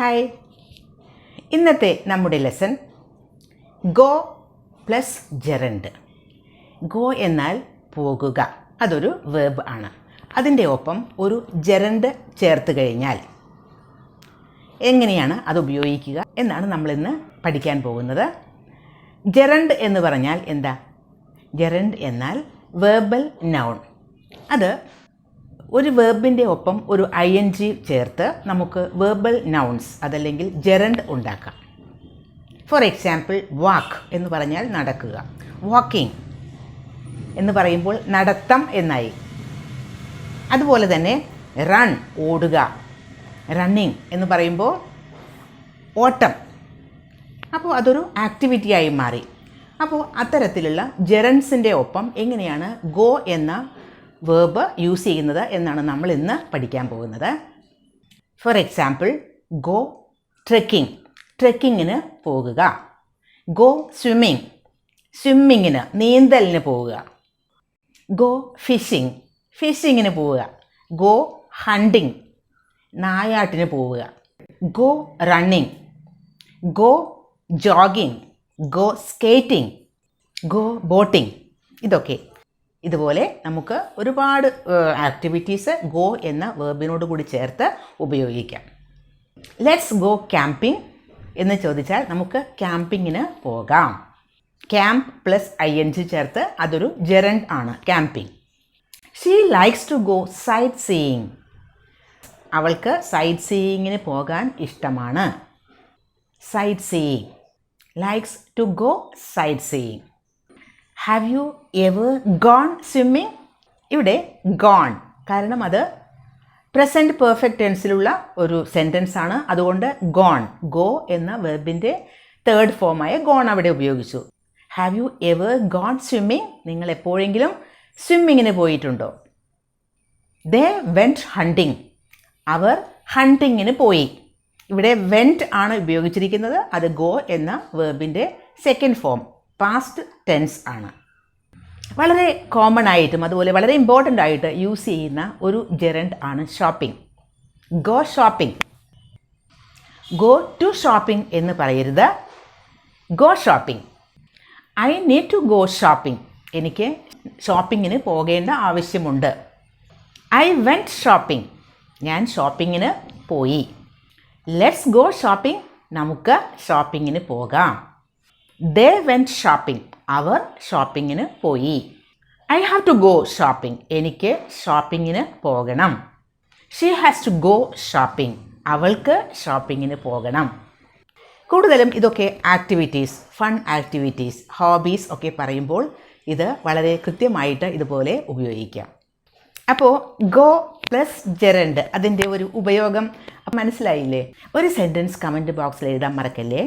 Hi, ഇന്നത്തെ നമ്മുടെ lesson go plus gerund. Go എന്നാൽ പോകുക, അതൊരു വേർബ് ആണ്. അതിൻ്റെ ഒപ്പം ഒരു ജെറണ്ട് ചേർത്ത് കഴിഞ്ഞാൽ എങ്ങനെയാണ് അത് ഉപയോഗിക്കുക എന്നാണ് നമ്മളിന്ന് പഠിക്കാൻ പോകുന്നത്. ജെറണ്ട് എന്ന് പറഞ്ഞാൽ എന്താ? ജെറണ്ട് എന്നാൽ വേർബൽ നൗൺ. അത് ഒരു വേർബിൻ്റെ ഒപ്പം ഒരു ING ചേർത്ത് നമുക്ക് വേർബൽ നൗൺസ് അതല്ലെങ്കിൽ ജെറണ്ട് ഉണ്ടാക്കാം. ഫോർ എക്സാമ്പിൾ, വാക്ക് എന്ന് പറഞ്ഞാൽ നടക്കുക, വാക്കിംഗ് എന്ന് പറയുമ്പോൾ നടത്തം എന്നായി. അതുപോലെ തന്നെ റൺ ഓടുക, റണ്ണിങ് എന്ന് പറയുമ്പോൾ ഓട്ടം. അപ്പോൾ അതൊരു ആക്ടിവിറ്റിയായി മാറി. അപ്പോൾ അത്തരത്തിലുള്ള ജെറൻസിൻ്റെ ഒപ്പം എങ്ങനെയാണ് ഗോ എന്ന വേർബ് യൂസ് ചെയ്യുന്നത് എന്നാണ് നമ്മൾ ഇന്ന് പഠിക്കാൻ പോകുന്നത്. ഫോർ എക്സാമ്പിൾ, ഗോ ട്രെക്കിംഗ്, ട്രെക്കിങ്ങിന് പോകുക. ഗോ സ്വിമ്മിങ്, സ്വിമ്മിങ്ങിന് നീന്തലിന് പോവുക. ഗോ ഫിഷിംഗ്, ഫിഷിങ്ങിന് പോവുക. ഗോ ഹണ്ടിങ്, നായാട്ടിന് പോവുക. Go running, go jogging, go skating, go boating. ഇതുപോലെ നമുക്ക് ഒരുപാട് ആക്ടിവിറ്റീസ് ഗോ എന്ന വേർബിനോട് കൂടി ചേർത്ത് ഉപയോഗിക്കാം. ലെറ്റ്സ് ഗോ ക്യാമ്പിംഗ് എന്ന് ചോദിച്ചാൽ നമുക്ക് ക്യാമ്പിങ്ങിന് പോകാം. ക്യാമ്പ് പ്ലസ് ING ചേർത്ത് അതൊരു ജെറണ്ട് ആണ്, camping. She likes to go sightseeing, അവൾക്ക് സൈറ്റ് സീയിങ്ങിന് പോകാൻ ഇഷ്ടമാണ്. Sightseeing, likes to go sightseeing. Have you ever gone swimming? ഇവിടെ ഗോൺ കാരണം അത് പ്രസൻറ്റ് പെർഫെക്റ്റ് ടെൻസിലുള്ള ഒരു സെൻറ്റൻസ് ആണ്. അതുകൊണ്ട് ഗോൺ, ഗോ എന്ന വെർബിൻ്റെ തേർഡ് ഫോമായ ഗോൺ അവിടെ ഉപയോഗിച്ചു. Have you ever gone swimming? നിങ്ങൾ എപ്പോഴെങ്കിലും സ്വിമ്മിങ്ങിന് പോയിട്ടുണ്ടോ? ദേ വെൻറ്റ് ഹണ്ടിങ്, അവർ ഹണ്ടിങ്ങിന് പോയി. ഇവിടെ വെൻറ്റ് ആണ് ഉപയോഗിച്ചിരിക്കുന്നത്. അത് ഗോ എന്ന വേർബിൻ്റെ സെക്കൻഡ് ഫോം, പാസ്റ്റ് ടെൻസ് ആണ്. വളരെ കോമൺ ആയിട്ടും അതുപോലെ വളരെ ഇമ്പോർട്ടൻ്റ് ആയിട്ട് യൂസ് ചെയ്യുന്ന ഒരു ജെറണ്ട് ആണ് shopping. Go shopping. Go to shopping എന്ന് പറയരുത്, go shopping. I need to go shopping, എനിക്ക് ഷോപ്പിങ്ങിന് പോകേണ്ട ആവശ്യമുണ്ട്. ഐ വെൻറ്റ് ഷോപ്പിംഗ്, ഞാൻ ഷോപ്പിങ്ങിന് പോയി. ലെറ്റ്സ് ഗോ ഷോപ്പിംഗ്, നമുക്ക് ഷോപ്പിങ്ങിന് പോകാം. ദേ വെൻറ്റ് ഷോപ്പിംഗ്, അവർ ഷോപ്പിങ്ങിന് പോയി. I have to go shopping, എനിക്ക് ഷോപ്പിങ്ങിന് പോകണം. She has to go shopping, അവൾക്ക് ഷോപ്പിങ്ങിന് പോകണം. കൂടുതലും ഇതൊക്കെ ആക്ടിവിറ്റീസ്, ഫൺ ആക്ടിവിറ്റീസ്, ഹോബീസ് ഒക്കെ പറയുമ്പോൾ ഇത് വളരെ കൃത്യമായിട്ട് ഇതുപോലെ ഉപയോഗിക്കാം. അപ്പോൾ ഗോ പ്ലസ് ജെറണ്ട് അതിൻ്റെ ഒരു ഉപയോഗം മനസ്സിലായില്ലേ? ഒരു സെൻറ്റൻസ് കമൻറ്റ് ബോക്സിൽ എഴുതാൻ മറക്കല്ലേ.